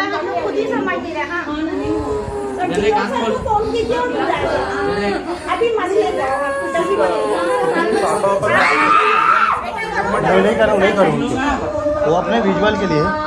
है, हम लोग खुद ही समझ नहीं रहे। हाँ फोन कीजिए और अभी मसले नहीं करूँ वो अपने विजुअल के लिए।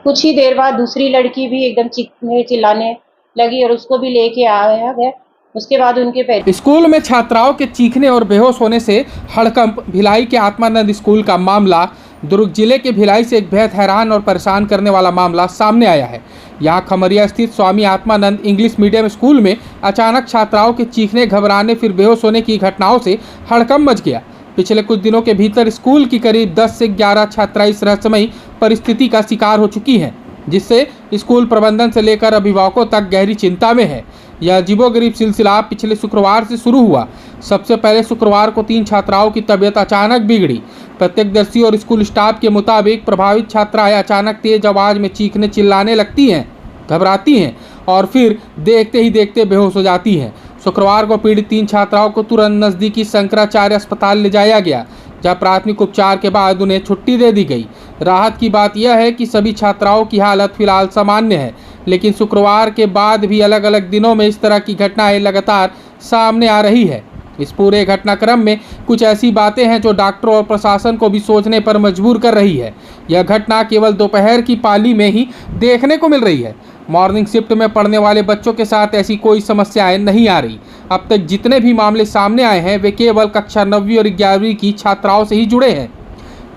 कुछ ही देर बाद दूसरी लड़की भी एकदम चीखने चिल्लाने लगी और उसको भी लेके आया गया। उसके बाद उनके पेरेंट्स। स्कूल में छात्राओं के चीखने और बेहोश होने से हड़कंप। भिलाई के आत्मानंद स्कूल का मामला। दुर्ग जिले के भिलाई से एक बेहद हैरान और परेशान करने वाला मामला सामने आया है। यहाँ खमरिया स्थित Swami Atmanand English medium school में अचानक छात्राओं के चीखने, घबराने फिर बेहोश होने की घटनाओं से हड़कंप मच गया। पिछले कुछ दिनों के भीतर स्कूल की करीब 10 से 11 छात्रा इस रहस्यमयी परिस्थिति का शिकार हो चुकी हैं, जिससे स्कूल प्रबंधन से लेकर अभिभावकों तक गहरी चिंता में है। यह अजीबोगरीब सिलसिला पिछले शुक्रवार से शुरू हुआ। सबसे पहले शुक्रवार को 3 छात्राओं की तबीयत अचानक बिगड़ी। प्रत्यक्षदर्शी और स्कूल स्टाफ के मुताबिक प्रभावित छात्राएं अचानक तेज आवाज में चीखने चिल्लाने लगती हैं, घबराती हैं और फिर देखते ही देखते बेहोश हो जाती हैं। शुक्रवार को पीड़ित 3 छात्राओं को तुरंत नजदीकी शंकराचार्य अस्पताल ले जाया गया, जहां प्राथमिक उपचार के बाद उन्हें छुट्टी दे दी गई। राहत की बात यह है कि सभी छात्राओं की हालत फिलहाल सामान्य है, लेकिन शुक्रवार के बाद भी अलग अलग दिनों में इस तरह की घटनाएं लगातार सामने आ रही है। इस पूरे घटनाक्रम में कुछ ऐसी बातें हैं जो डॉक्टरों और प्रशासन को भी सोचने पर मजबूर कर रही है। यह घटना केवल दोपहर की पाली में ही देखने को मिल रही है। मॉर्निंग शिफ्ट में पढ़ने वाले बच्चों के साथ ऐसी कोई समस्याएं नहीं आ रही। अब तक जितने भी मामले सामने आए हैं वे केवल कक्षा 9वीं और 11वीं की छात्राओं से ही जुड़े हैं।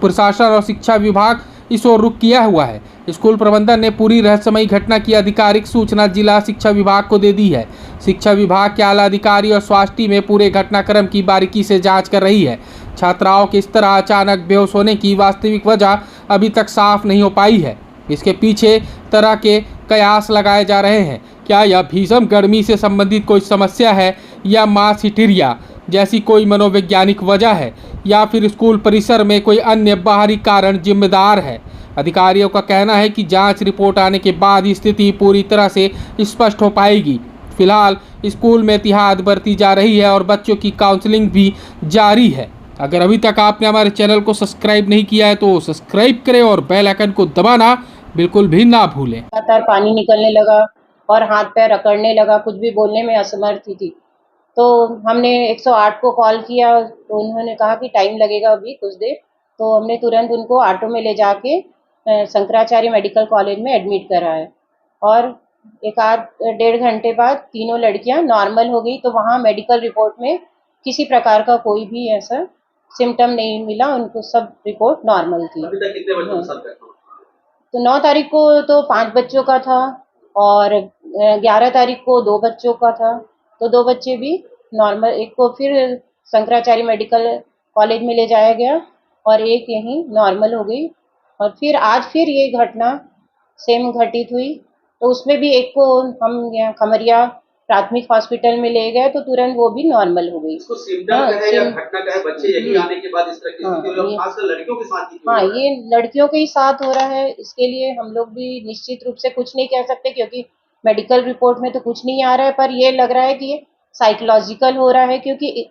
प्रशासन और शिक्षा विभाग इस ओर रुख किया हुआ है। स्कूल प्रबंधन ने पूरी रहस्यमयी घटना की आधिकारिक सूचना जिला शिक्षा विभाग को दे दी है। शिक्षा विभाग के आला अधिकारी और स्वास्थ्य टीमें पूरे घटनाक्रम की बारीकी से जांच कर रही है। छात्राओं के इस तरह अचानक बेहोश होने की वास्तविक वजह अभी तक साफ नहीं हो पाई है। इसके पीछे तरह के कयास लगाए जा रहे हैं। क्या यह भीषण गर्मी से संबंधित कोई समस्या है या मास हिस्टीरिया जैसी कोई मनोवैज्ञानिक वजह है, या फिर स्कूल परिसर में कोई अन्य बाहरी कारण जिम्मेदार है। अधिकारियों का कहना है कि जांच रिपोर्ट आने के बाद स्थिति पूरी तरह से स्पष्ट हो पाएगी। फिलहाल स्कूल में एहतियात बरती जा रही है और बच्चों की काउंसलिंग भी जारी है। अगर अभी तक आपने हमारे चैनल को सब्सक्राइब नहीं किया है तो सब्सक्राइब करें और बेल आइकन को दबाना बिल्कुल भी ना भूलें। लगातार पानी निकलने लगा और हाथ पैर अकड़ने लगा, कुछ भी बोलने में असमर्थ थी। तो हमने 108 को कॉल किया तो उन्होंने कहा कि टाइम लगेगा अभी कुछ देर। तो हमने तुरंत उनको ऑटो में ले जाके शंकराचार्य मेडिकल कॉलेज में एडमिट कराया और 1-1.5 घंटे बाद तीनों लड़कियां नॉर्मल हो गई। तो वहाँ मेडिकल रिपोर्ट में किसी प्रकार का कोई भी ऐसा सिम्टम नहीं मिला, उनको सब रिपोर्ट नॉर्मल थी। अभी तक कितने बच्चों के साथ बैठा? तो 9 तारीख को तो 5 बच्चों का था और 11 तारीख को 2 बच्चों का था। तो 2 बच्चे भी नॉर्मल, एक को फिर शंकराचार्य मेडिकल कॉलेज में ले जाया गया और एक यहीं नॉर्मल हो गई। और फिर आज फिर ये घटना सेम घटित हुई, तो उसमें भी एक को हम यहाँ खमरिया प्राथमिक हॉस्पिटल में ले गए तो तुरंत वो भी नॉर्मल हो गई। इसको सिम्टम कहे या घटना कहे, बच्चे यही आने के बाद इस तरह की स्थिति और खासकर लड़कियों के साथ ही। हाँ, ये लड़कियों के ही साथ हो रहा है। इसके लिए हम लोग भी निश्चित रूप से कुछ नहीं कह सकते क्योंकि मेडिकल रिपोर्ट में तो कुछ नहीं आ रहा है, पर ये लग रहा है कि ये साइकोलॉजिकल हो रहा है, क्योंकि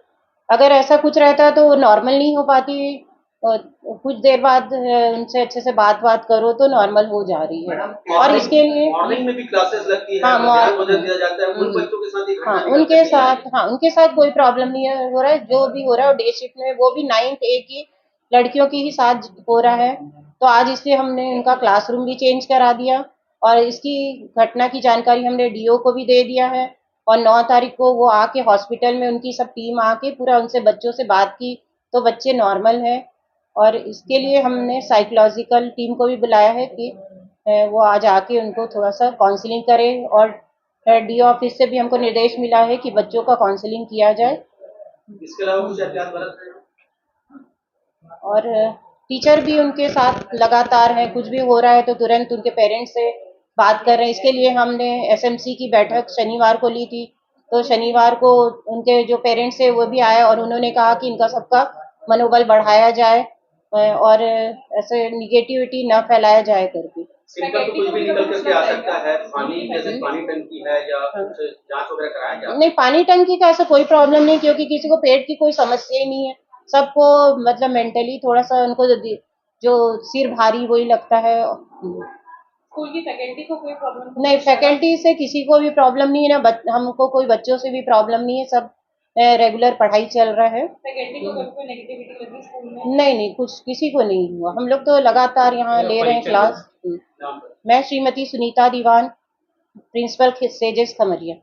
अगर ऐसा कुछ रहता तो नॉर्मल नहीं हो पाती। और कुछ देर बाद उनसे अच्छे से बात करो तो नॉर्मल हो जा रही है। और इसके लिए मॉर्निंग में भी क्लासेस लगती है, हाँ, भोजन दिया जाता है, उन बच्चों के साथ ही हाँ, उनके साथ कोई प्रॉब्लम नहीं है हो रहा है। जो भी हो रहा है डे शिफ्ट में, वो भी 9th A की लड़कियों की ही साथ हो रहा है। तो आज इसलिए हमने उनका क्लासरूम भी चेंज करा दिया और इसकी घटना की जानकारी हमने DO को भी दे दिया है। और 9 तारीख को वो आके हॉस्पिटल में उनकी सब टीम आके पूरा उनसे बच्चों से बात की तो बच्चे नॉर्मल है। और इसके लिए हमने साइकोलॉजिकल टीम को भी बुलाया है कि वो आज आके उनको थोड़ा सा काउंसलिंग करें। और DO ऑफिस से भी हमको निर्देश मिला है कि बच्चों का काउंसलिंग किया जाए। इसके अलावा कुछ एहतियात बरत रहे हैं? और टीचर भी उनके साथ लगातार है, कुछ भी हो रहा है तो तुरंत उनके पेरेंट्स से बात कर रहे हैं। इसके लिए हमने एसएमसी की बैठक शनिवार को ली थी, तो शनिवार को उनके जो पेरेंट्स है वो भी आए और उन्होंने कहा कि इनका सबका मनोबल बढ़ाया जाए और ऐसे निगेटिविटी न फैलाया जाए करके। इनका तो कुछ भी निकल करके आ सकता है, पानी जैसे पानी टंकी है या कुछ जांच वगैरह कराया जा नहीं, पानी टंकी का ऐसा कोई प्रॉब्लम नहीं, क्योंकि किसी को पेट की कोई समस्या ही नहीं है। सबको मतलब मेंटली थोड़ा सा उनको जो सिर भारी वही लगता है। स्कूल की फैकल्टी को कोई प्रॉब्लम नहीं, फैकल्टी से किसी को भी प्रॉब्लम नहीं है ना, हमको कोई बच्चों से भी प्रॉब्लम नहीं है, सब रेगुलर पढ़ाई चल रहा है। फैकल्टी को कोई नेगेटिविटी लगी स्कूल में? नहीं, कुछ किसी को नहीं हुआ। हम लोग तो लगातार यहाँ ले रहे हैं क्लास। मैं श्रीमती सुनीता दीवान, प्रिंसिपल सेजेस खमरिया।